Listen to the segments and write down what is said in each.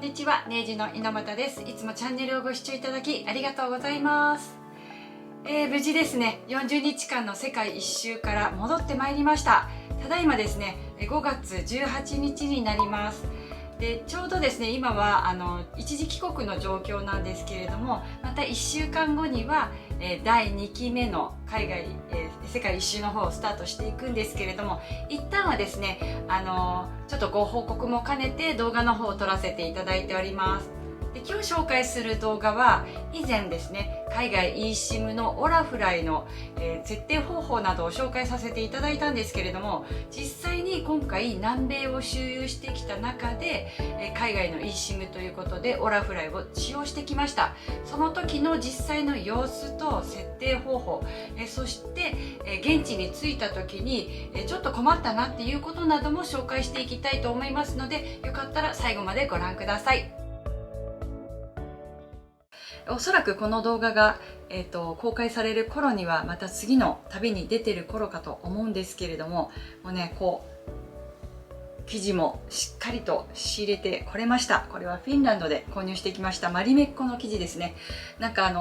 んにちは、ネイジの猪俣です。いつもチャンネルをご視聴いただきありがとうございます。無事ですね、40日間の世界一周から戻ってまいりました。ただいまですね、5月18日になります。でちょうどですね、今は一時帰国の状況なんですけれども、また1週間後には第2期目の海外、世界一周の方をスタートしていくんですけれども、一旦はですねちょっとご報告も兼ねて動画の方を撮らせていただいております。で今日紹介する動画は以前ですね、海外 eSIM のオラフライの、設定方法などを紹介させていただいたんですけれども、実際に今回南米を周遊してきた中で、海外の eSIM ということでオラフライを使用してきました。その時の実際の様子と設定方法、そして、現地に着いた時に、ちょっと困ったなっていうことなども紹介していきたいと思いますので、よかったら最後までご覧ください。おそらくこの動画が、公開される頃にはまた次の旅に出てる頃かと思うんですけれども、もうね、こう生地もしっかりと仕入れてこれました。これはフィンランドで購入してきましたマリメッコの生地ですね。なんか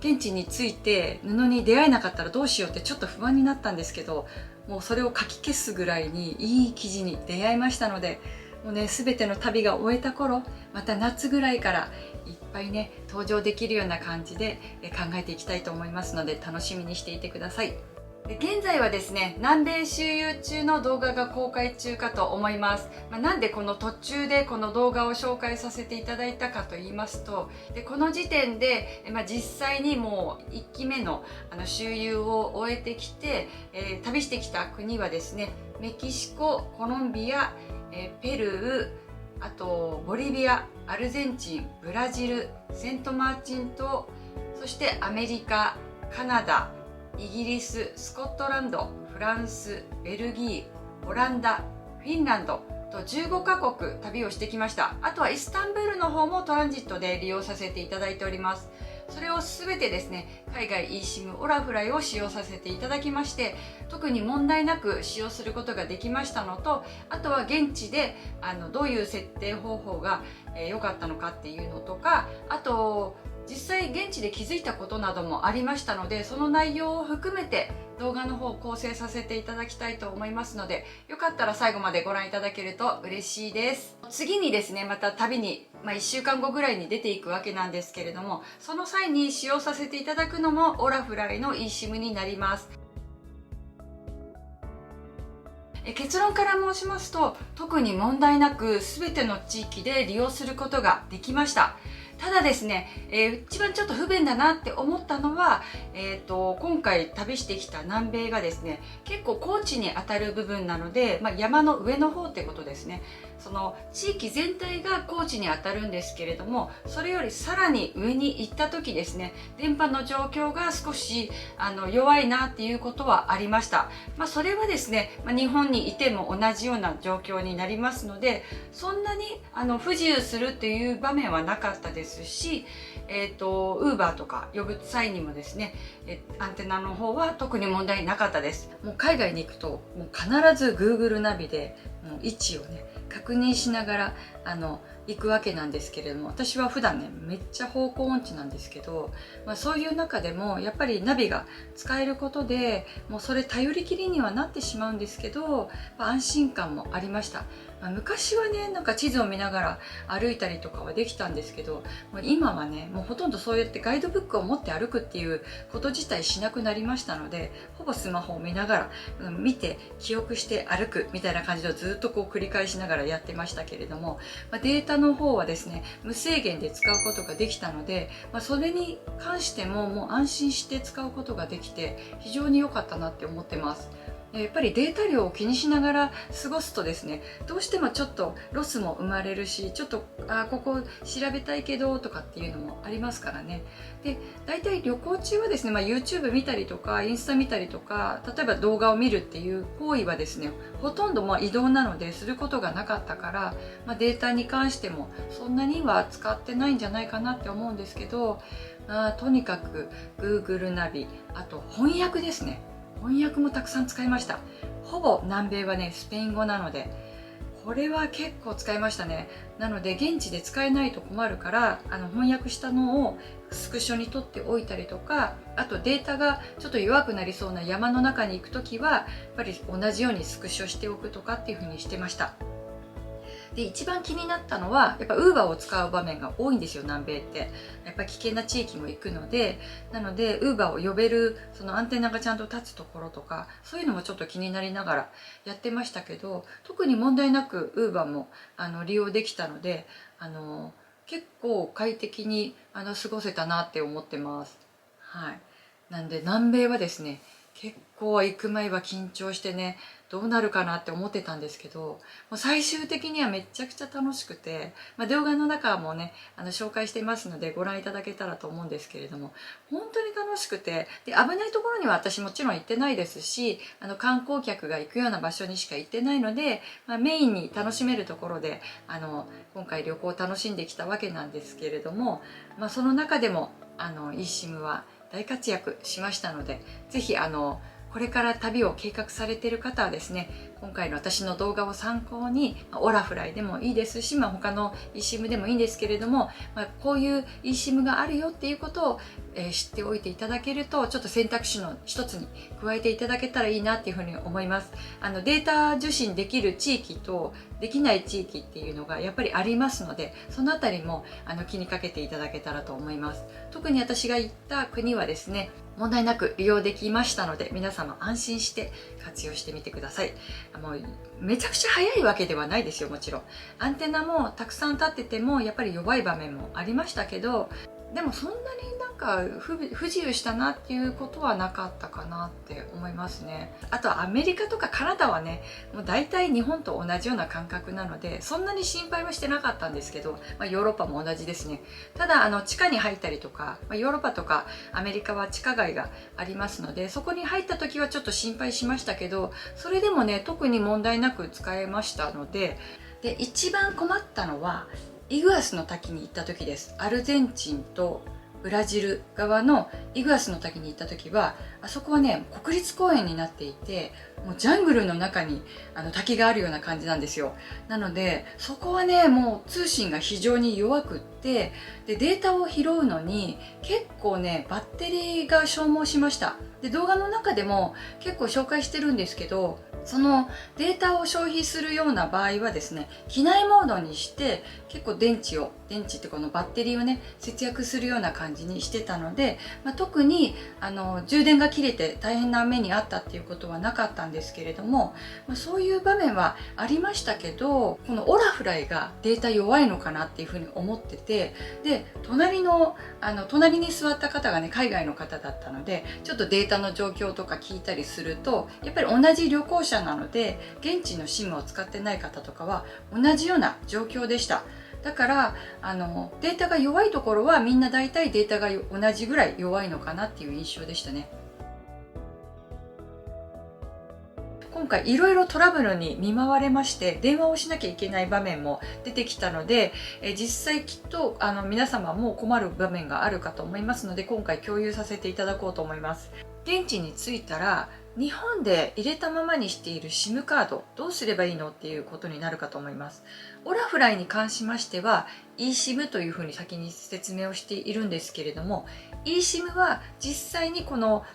現地に着いて布に出会えなかったらどうしようってちょっと不安になったんですけど、もうそれをかき消すぐらいにいい生地に出会いましたので、もうね、全ての旅が終えた頃、また夏ぐらいからいっぱいね登場できるような感じで考えていきたいと思いますので、楽しみにしていてください。で現在はですね、南米周遊中の動画が公開中かと思います。なんでこの途中でこの動画を紹介させていただいたかと言いますと、この時点で、実際にもう1期目の周遊を終えてきて、旅してきた国はですね、メキシコ、コロンビア、ペルー、あとボリビア、アルゼンチン、ブラジル、セントマーチン島、そしてアメリカ、カナダ、イギリス、スコットランド、フランス、ベルギー、オランダ、フィンランドと15カ国旅をしてきました。あとはイスタンブールの方もトランジットで利用させていただいております。それを全てですね、海外 eSIM オラフライを使用させていただきまして、特に問題なく使用することができましたのと、あとは現地でどういう設定方法が良かったのかっていうのとか、あと実際現地で気づいたことなどもありましたので、その内容を含めて動画の方を構成させていただきたいと思いますので、よかったら最後までご覧いただけると嬉しいです。次にですね、また旅に、1週間後ぐらいに出ていくわけなんですけれども、その際に使用させていただくのもオラフライの eSIM になります。結論から申しますと、特に問題なく全ての地域で利用することができました。ただですね、一番ちょっと不便だなって思ったのは、今回旅してきた南米がですね、結構高地に当たる部分なので、山の上の方ってことですね。その地域全体が高地に当たるんですけれども、それよりさらに上に行った時ですね、電波の状況が少し弱いなっていうことはありました。それはですね、日本にいても同じような状況になりますので、そんなに不自由するっていう場面はなかったですし、Uber とか呼ぶ際にもですね、アンテナの方は特に問題なかったです。もう海外に行くともう必ず Google ナビでもう位置をね確認しながら行くわけなんですけれども、私は普段ねめっちゃ方向音痴なんですけど、そういう中でもやっぱりナビが使えることでもうそれ頼りきりにはなってしまうんですけど、安心感もありました。昔はね、なんか地図を見ながら歩いたりとかはできたんですけど、今はねもうほとんどそうやってガイドブックを持って歩くっていうこと自体しなくなりましたので、ほぼスマホを見ながら見て記憶して歩くみたいな感じでずっとこう繰り返しながらやってましたけれども、データの方はですね無制限で使うことができたので、それに関してももう安心して使うことができて非常に良かったなって思ってます。やっぱりデータ量を気にしながら過ごすとですね、どうしてもちょっとロスも生まれるし、ちょっとここ調べたいけどとかっていうのもありますからね。で大体旅行中はですね、YouTube 見たりとかインスタ見たりとか、例えば動画を見るっていう行為はですね、ほとんど移動なのですることがなかったから、データに関してもそんなには使ってないんじゃないかなって思うんですけど、とにかく Google ナビ、あと翻訳ですね。翻訳もたくさん使いました。ほぼ南米はねスペイン語なので、これは結構使いましたね。なので現地で使えないと困るから、翻訳したのをスクショに取っておいたりとか、あとデータがちょっと弱くなりそうな山の中に行くときはやっぱり同じようにスクショしておくとかっていう風にしてました。で、一番気になったのはやっぱ Uber を使う場面が多いんですよ、南米って。やっぱり危険な地域も行くので、なので Uber を呼べるそのアンテナがちゃんと立つところとか、そういうのもちょっと気になりながらやってましたけど、特に問題なく Uber も利用できたので、結構快適に過ごせたなって思ってます。はい。なんで南米はですね、結構行く前は緊張してね、どうなるかなって思ってたんですけど、もう最終的にはめちゃくちゃ楽しくて、動画の中もね紹介していますのでご覧いただけたらと思うんですけれども、本当に楽しくて、で危ないところには私もちろん行ってないですし、観光客が行くような場所にしか行ってないので、メインに楽しめるところで今回旅行を楽しんできたわけなんですけれども、その中でもeSIM は大活躍しましたので、ぜひこれから旅を計画されている方はですね、今回の私の動画を参考に、オラフライでもいいですし、他の eSIM でもいいんですけれども、こういう eSIM があるよっていうことを、知っておいていただけると、ちょっと選択肢の一つに加えていただけたらいいなっていうふうに思います。データ受信できる地域とできない地域っていうのがやっぱりありますので、そのあたりも気にかけていただけたらと思います。特に私が行った国はですね、問題なく利用できましたので、皆様安心して活用してみてください。もうめちゃくちゃ早いわけではないですよ、もちろん。アンテナもたくさん立っててもやっぱり弱い場面もありましたけど、でもそんなに不自由したなっていうことはなかったかなって思いますね。あとアメリカとかカナダはね、もう大体日本と同じような感覚なので、そんなに心配はしてなかったんですけど、ヨーロッパも同じですね。ただ地下に入ったりとか、ヨーロッパとかアメリカは地下街がありますので、そこに入った時はちょっと心配しましたけど、それでもね特に問題なく使えましたので、一番困ったのはイグアスの滝に行った時です。アルゼンチンとブラジル側のイグアスの滝に行った時は、あそこはね国立公園になっていて、もうジャングルの中に滝があるような感じなんですよ。なのでそこはねもう通信が非常に弱くって、でデータを拾うのに結構ねバッテリーが消耗しました。で動画の中でも結構紹介してるんですけど、そのデータを消費するような場合はですね、機内モードにして結構電池ってこのバッテリーをね節約するような感じにしてたので、特に充電が切れて大変な目にあったっていうことはなかったんですけれども、そういう場面はありましたけど、このオラフライがデータ弱いのかなっていうふうに思ってて、で隣に座った方がね海外の方だったので、ちょっとデータの状況とか聞いたりすると、やっぱり同じ旅行者なので現地の SIM を使ってない方とかは同じような状況でした。だからデータが弱いところはみんな大体データが同じぐらい弱いのかなっていう印象でしたね。今回いろいろトラブルに見舞われまして、電話をしなきゃいけない場面も出てきたので、実際きっと皆様も困る場面があるかと思いますので、今回共有させていただこうと思います。現地に着いたら日本で入れたままにしている SIM カードどうすればいいのっていうことになるかと思います。オラフライに関しましては eSIM というふうに先に説明をしているんですけれども、 eSIM は実際にこの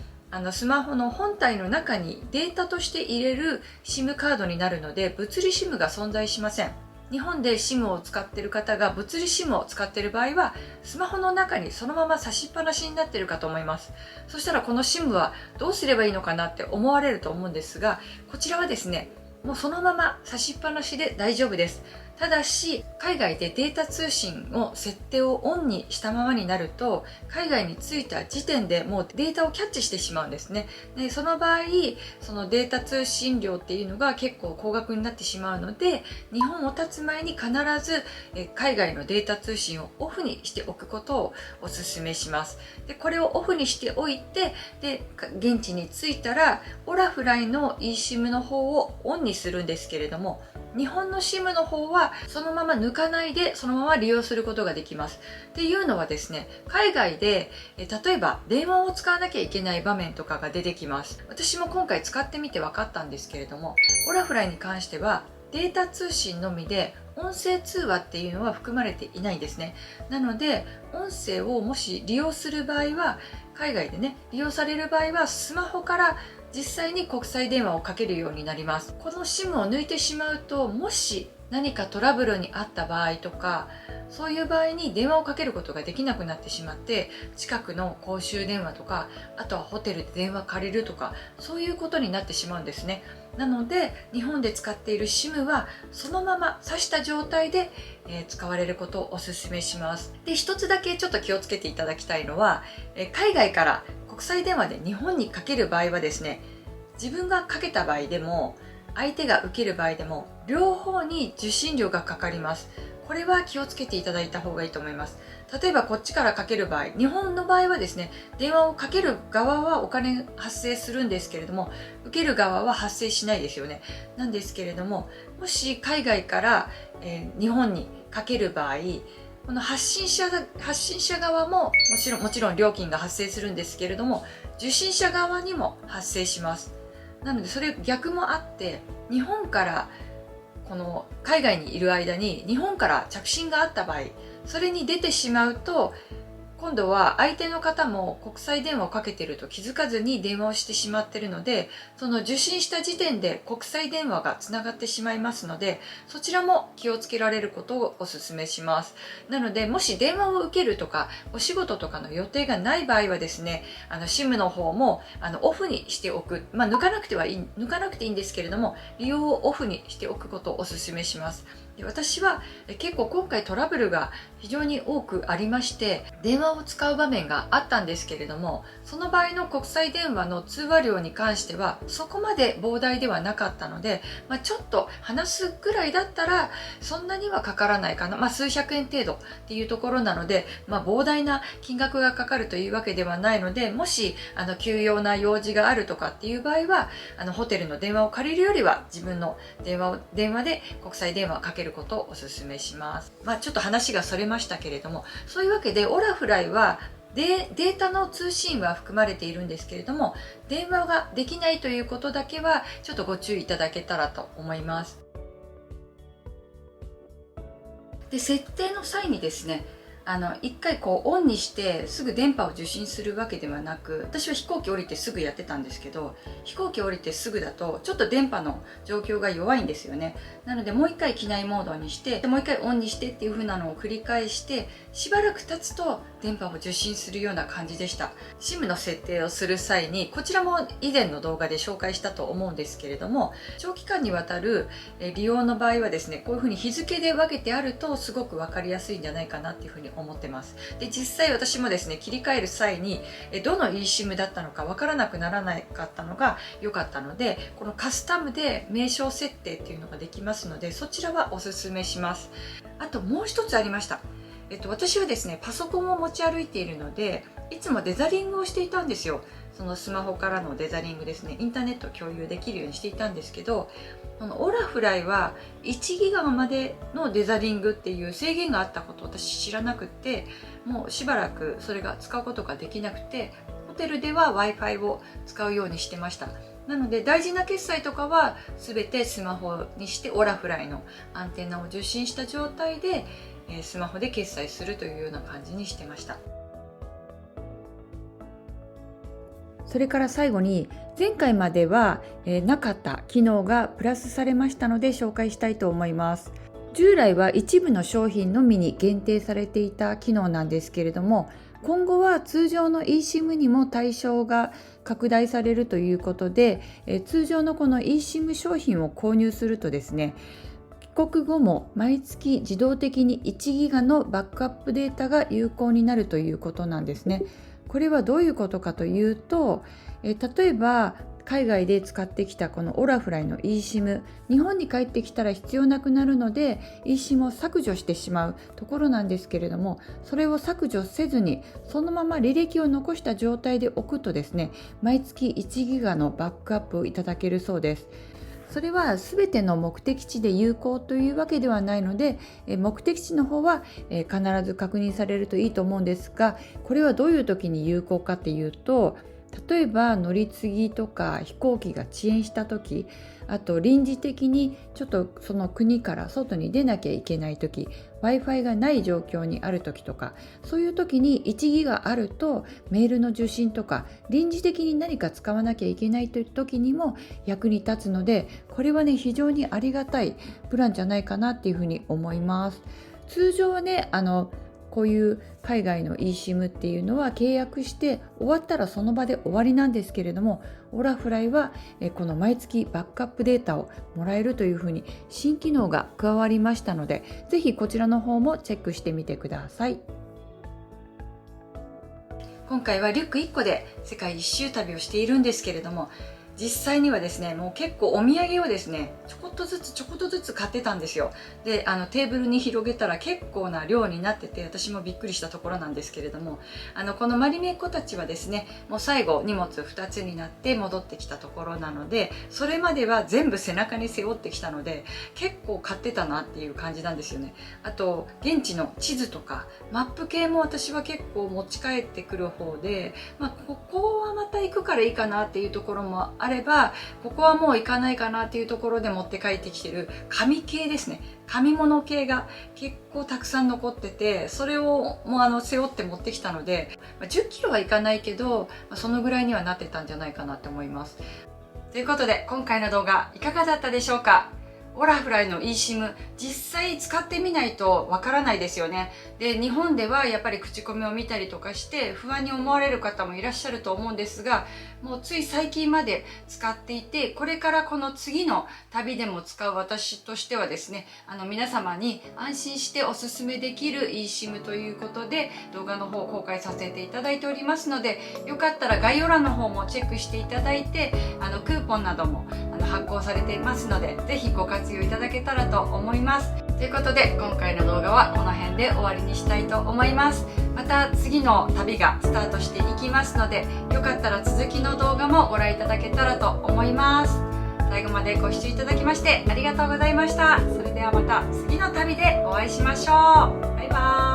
スマホの本体の中にデータとして入れる SIM カードになるので、物理 SIM が存在しません。日本で SIM を使っている方が物理 SIM を使っている場合は、スマホの中にそのまま差しっぱなしになっているかと思います。そしたらこの SIM はどうすればいいのかなって思われると思うんですが、こちらはですね、もうそのまま差しっぱなしで大丈夫です。ただし海外でデータ通信を設定をオンにしたままになると、海外に着いた時点でもうデータをキャッチしてしまうんですね。でその場合そのデータ通信料っていうのが結構高額になってしまうので、日本を立つ前に必ず海外のデータ通信をオフにしておくことをお勧めします。でこれをオフにしておいて、で現地に着いたらオラフライの eSIM の方をオンにするんですけれども、日本の SIM の方はそのまま抜かないでそのまま利用することができます。っていうのはですね、海外で例えば電話を使わなきゃいけない場面とかが出てきます。私も今回使ってみて分かったんですけれども、オラフライに関してはデータ通信のみで音声通話っていうのは含まれていないんですね。なので音声をもし利用する場合は、海外でね利用される場合はスマホから実際に国際電話をかけるようになります。この SIM を抜いてしまうと、もし何かトラブルにあった場合とか、そういう場合に電話をかけることができなくなってしまって、近くの公衆電話とか、あとはホテルで電話借りるとか、そういうことになってしまうんですね。なので日本で使っている SIM はそのまま挿した状態で、使われることをお勧めします。で、一つだけちょっと気をつけていただきたいのは、海外から国際電話で日本にかける場合はですね、自分がかけた場合でも相手が受ける場合でも両方に受信料がかかります。これは気をつけていただいた方がいいと思います。例えばこっちからかける場合、日本の場合はですね、電話をかける側はお金発生するんですけれども、受ける側は発生しないですよね。なんですけれども、もし海外から、日本にかける場合、この発信者側ももちろん料金が発生するんですけれども、受信者側にも発生します。なのでそれ逆もあって、日本からこの海外にいる間に日本から着信があった場合、それに出てしまうと、今度は相手の方も国際電話をかけていると気づかずに電話をしてしまっているので、その受信した時点で国際電話がつながってしまいますので、そちらも気をつけられることをお勧めします。なのでもし電話を受けるとかお仕事とかの予定がない場合はですね、SIM の方もオフにしておく、抜かなくていいんですけれども、利用をオフにしておくことをお勧めします。で、私は結構今回トラブルが非常に多くありまして、電話を使う場面があったんですけれども、その場合の国際電話の通話料に関してはそこまで膨大ではなかったので、ちょっと話すぐらいだったらそんなにはかからないかな、数百円程度っていうところなので、膨大な金額がかかるというわけではないので、もし急用な用事があるとかっていう場合はホテルの電話を借りるよりは自分の電話で国際電話をかけることをお勧めします。ちょっと話がそれましたけれども、そういうわけでオラフライはデータの通信は含まれているんですけれども、電話ができないということだけはちょっとご注意いただけたらと思います。で、設定の際にですね、一回オンにしてすぐ電波を受信するわけではなく、私は飛行機降りてすぐやってたんですけど、飛行機降りてすぐだとちょっと電波の状況が弱いんですよね。なのでもう一回機内モードにして、もう一回オンにしてっていう風なのを繰り返して、しばらく経つと電波を受信するような感じでした。 SIM の設定をする際に、こちらも以前の動画で紹介したと思うんですけれども、長期間にわたる利用の場合はですね、こういう風に日付で分けてあるとすごく分かりやすいんじゃないかなっていう風に思ってます。で、実際私もですね、切り替える際にどの eSIM だったのか分からなくならなかったのが良かったので、このカスタムで名称設定っていうのができますので、そちらはおすすめします。あともう一つありました。私はですね、パソコンを持ち歩いているので、いつもデザリングをしていたんですよ。そのスマホからのデザリングですね、インターネットを共有できるようにしていたんですけど、このオラフライは1ギガまでのデザリングっていう制限があったことを私知らなくって、もうしばらくそれが使うことができなくて、ホテルでは Wi-Fi を使うようにしてました。なので大事な決済とかは全てスマホにして、オラフライのアンテナを受信した状態でスマホで決済するというような感じにしてました。それから最後に、前回まではなかった機能がプラスされましたので紹介したいと思います。従来は一部の商品のみに限定されていた機能なんですけれども、今後は通常の eSIM にも対象が拡大されるということで、通常のこの eSIM 商品を購入するとですね、帰国後も毎月自動的に1ギガのバックアップデータが有効になるということなんですね。これはどういうことかというと、例えば海外で使ってきたこのオラフライの eSIM、 日本に帰ってきたら必要なくなるので eSIM を削除してしまうところなんですけれども、それを削除せずにそのまま履歴を残した状態で置くとですね、毎月1ギガのバックアップをいただけるそうです。それは全ての目的地で有効というわけではないので、目的地の方は必ず確認されるといいと思うんですが、これはどういう時に有効かっていうと、例えば乗り継ぎとか飛行機が遅延した時、あと臨時的にちょっとその国から外に出なきゃいけない時、 Wi-Fi がない状況にある時とか、そういう時に1ギガあるとメールの受信とか臨時的に何か使わなきゃいけないという時にも役に立つので、これはね非常にありがたいプランじゃないかなっていうふうに思います。通常はねこういう海外の eSIM っていうのは契約して終わったらその場で終わりなんですけれども、オラフライはこの毎月バックアップデータをもらえるというふうに新機能が加わりましたので、ぜひこちらの方もチェックしてみてください。今回はリュック1個で世界一周旅をしているんですけれども、実際にはですね、もう結構お土産をですね、ちょこっとずつ買ってたんですよ。で、テーブルに広げたら結構な量になってて、私もびっくりしたところなんですけれども、このマリメっ子たちはですね、もう最後荷物2つになって戻ってきたところなので、それまでは全部背中に背負ってきたので、結構買ってたなっていう感じなんですよね。あと、現地の地図とかマップ系も私は結構持ち帰ってくる方で、ここはまた行くからいいかなっていうところもあれば、ここはもう行かないかなっていうところで持って帰ってきてる紙系ですね。紙物系が結構たくさん残ってて、それをもう背負って持ってきたので、10キロはいかないけど、そのぐらいにはなってたんじゃないかなって思います。ということで、今回の動画いかがだったでしょうか？オラフライの eSIM、実際使ってみないとわからないですよね。で、日本ではやっぱり口コミを見たりとかして不安に思われる方もいらっしゃると思うんですが、もうつい最近まで使っていて、これからこの次の旅でも使う私としてはですね、皆様に安心しておすすめできる eSIM ということで動画の方を公開させていただいておりますので、よかったら概要欄の方もチェックしていただいて、クーポンなども発行されていますので、ぜひご活用いただけたらと思います。ということで、今回の動画はこの辺で終わりにしたいと思います。また次の旅がスタートしていきますので、よかったら続きの動画もご覧いただけたらと思います。最後までご視聴いただきましてありがとうございました。それではまた次の旅でお会いしましょう。バイバーイ。